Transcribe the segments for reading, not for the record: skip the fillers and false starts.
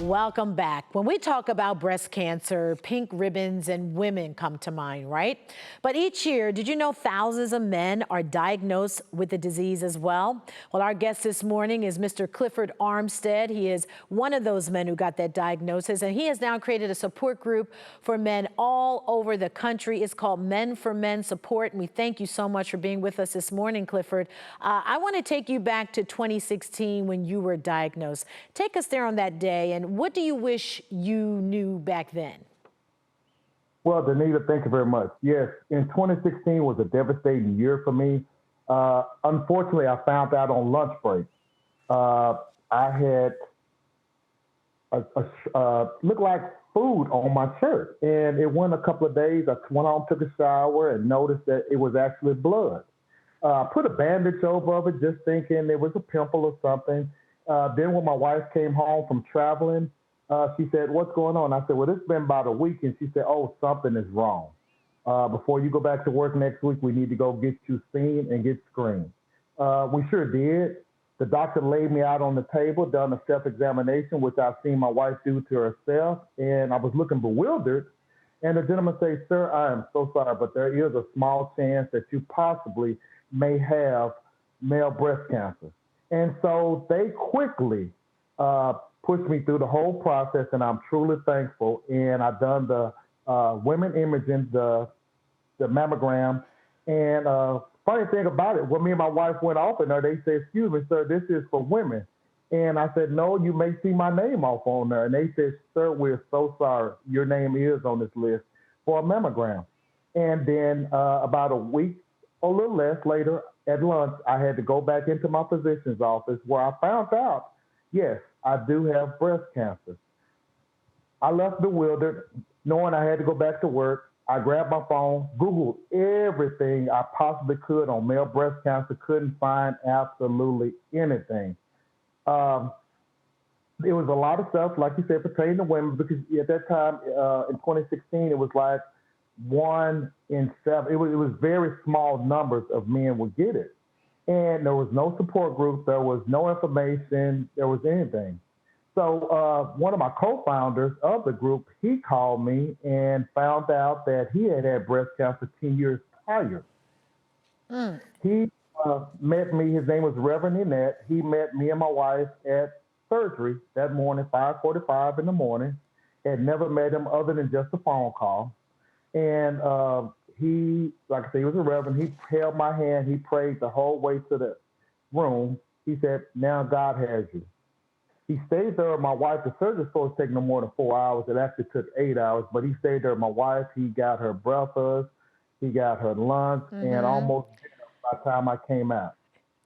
Welcome back. When we talk about breast cancer, pink ribbons and women come to mind, right? But each year, did you know thousands of men are diagnosed with the disease as well? Well, our guest this morning is Mr. Clifford Armstead. He is one of those men who got that diagnosis, and he has now created a support group for men all over the country. It's called Men for Men Support, and we thank you so much for being with us this morning, Clifford. I want to take you back to 2016 when you were diagnosed. Take us there on that day, and what do you wish you knew back then? Well, Danita, thank you very much. Yes, in 2016 was a devastating year for me. Unfortunately, I found out on lunch break. I had looked like food on my shirt, and it went a couple of days. I went home, took a shower, and noticed that it was actually blood. I put a bandage over it, just thinking it was a pimple or something. Then when my wife came home from traveling, she said, "What's going on?" I said, "Well, it's been about a week." And she said, "Oh, something is wrong. Before you go back to work next week, we need to go get you seen and get screened." We sure did. The doctor laid me out on the table, done a self-examination, which I've seen my wife do to herself. And I was looking bewildered. And the gentleman says, "Sir, I am so sorry, but there is a small chance that you possibly may have male breast cancer." And so they quickly pushed me through the whole process, and I'm truly thankful. And I've done the women imaging, the mammogram. And funny thing about it, when me and my wife went off in there, they said, "Excuse me, sir, this is for women." And I said, "No, you may see my name off on there." And they said, "Sir, we're so sorry. Your name is on this list for a mammogram." And then about a week or a little less later at lunch, I had to go back into my physician's office where I found out, yes, I do have breast cancer. I left bewildered, knowing I had to go back to work. I grabbed my phone, Googled everything I possibly could on male breast cancer, couldn't find absolutely anything. Um, it was a lot of stuff, like you said, pertaining to women, because at that time in 2016, it was like 1 in 7. It was very small numbers of men would get it. And there was no support group, there was no information, there was anything. So one of my co-founders of the group, he called me and found out that he had had breast cancer 10 years prior. Mm. He met me. His name was Reverend Annette. He met me and my wife at surgery that morning, 5:45 in the morning. Had never met him other than just a phone call. And he, like I said, he was a reverend. He held my hand. He prayed the whole way to the room. He said, "Now God has you." He stayed there with my wife. The surgery was supposed to take no more than 4 hours. It actually took 8 hours, but he stayed there with my wife. He got her breakfast, he got her lunch, and Mm-hmm. almost dinner by the time I came out.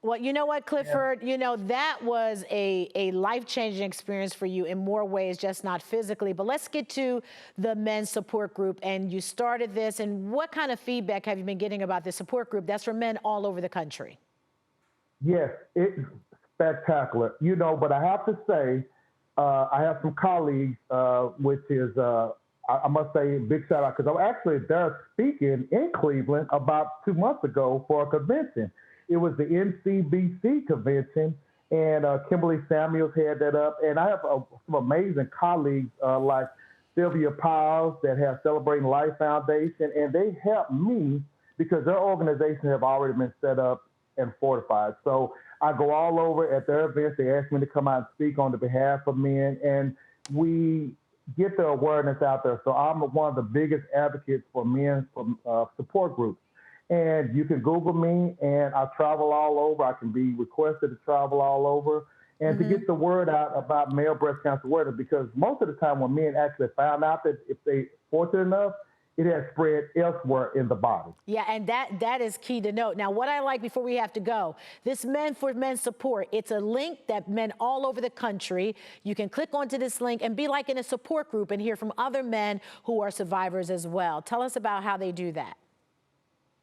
Well, you know what, And Clifford? You know, that was a life-changing experience for you in more ways, just not physically. But let's get to the men's support group. And you started this, and what kind of feedback have you been getting about this support group? That's for men all over the country. yes, it's spectacular. But I have to say, I have some colleagues, which is, I must say, big shout out, because I'm actually there speaking in Cleveland about 2 months ago for a convention. It was the NCBC convention, and Kimberly Samuels had that up. And I have some amazing colleagues like Sylvia Piles that have Celebrating Life Foundation, and they help me because their organization have already been set up and fortified. So I go all over at their events. They ask me to come out and speak on the behalf of men, and we get the awareness out there. So I'm one of the biggest advocates for men from support groups. And you can Google me, and I travel all over. I can be requested to travel all over and to Mm-hmm. get the word out about male breast cancer awareness, because most of the time when men actually found out, that if they fortunate enough, it has spread elsewhere in the body. Yeah, and that is key to note. Now, what I like before we have to go, this Men for Men support, it's a link that men all over the country, you can click onto this link and be like in a support group and hear from other men who are survivors as well. Tell us about how they do that.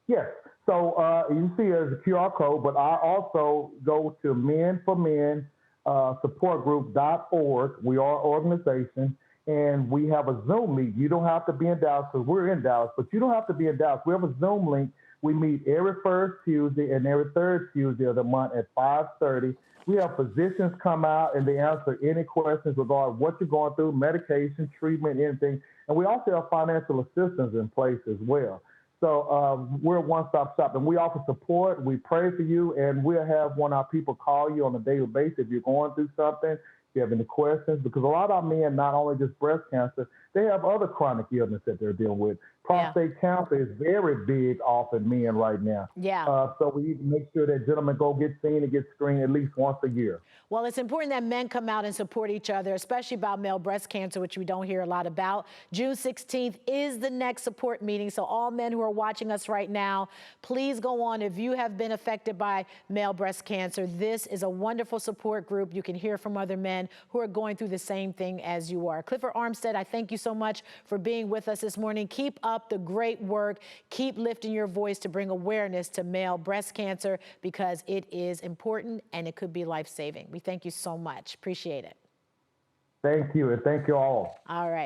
Yes. So you see there's a QR code, but I also go to Men for Men supportgroup.org. We are an organization, and we have a Zoom meet. You don't have to be in Dallas, because we're in Dallas, but you don't have to be in Dallas. We have a Zoom link We meet every first Tuesday and every third Tuesday of the month at 5:30. We have physicians come out and they answer any questions regarding what you're going through, medication, treatment, anything. And we also have financial assistance in place as well. So we're a one-stop shop, and we offer support. We pray for you, and we'll have one of our people call you on a daily basis if you're going through something, if you have any questions, because a lot of our men, not only just breast cancer, they have other chronic illness that they're dealing with. Yeah. Prostate cancer is very big off in men right now. Yeah. So we need to make sure that gentlemen go get seen and get screened at least once a year. Well, it's important that men come out and support each other, especially about male breast cancer, which we don't hear a lot about. June 16th is the next support meeting. So all men who are watching us right now, please go on. If you have been affected by male breast cancer, this is a wonderful support group. You can hear from other men who are going through the same thing as you are. Clifford Armstead, I thank you so much for being with us this morning. Keep up the great work. Keep lifting your voice to bring awareness to male breast cancer, because it is important and it could be life-saving. We thank you so much. Appreciate it. Thank you, and thank you all. All right.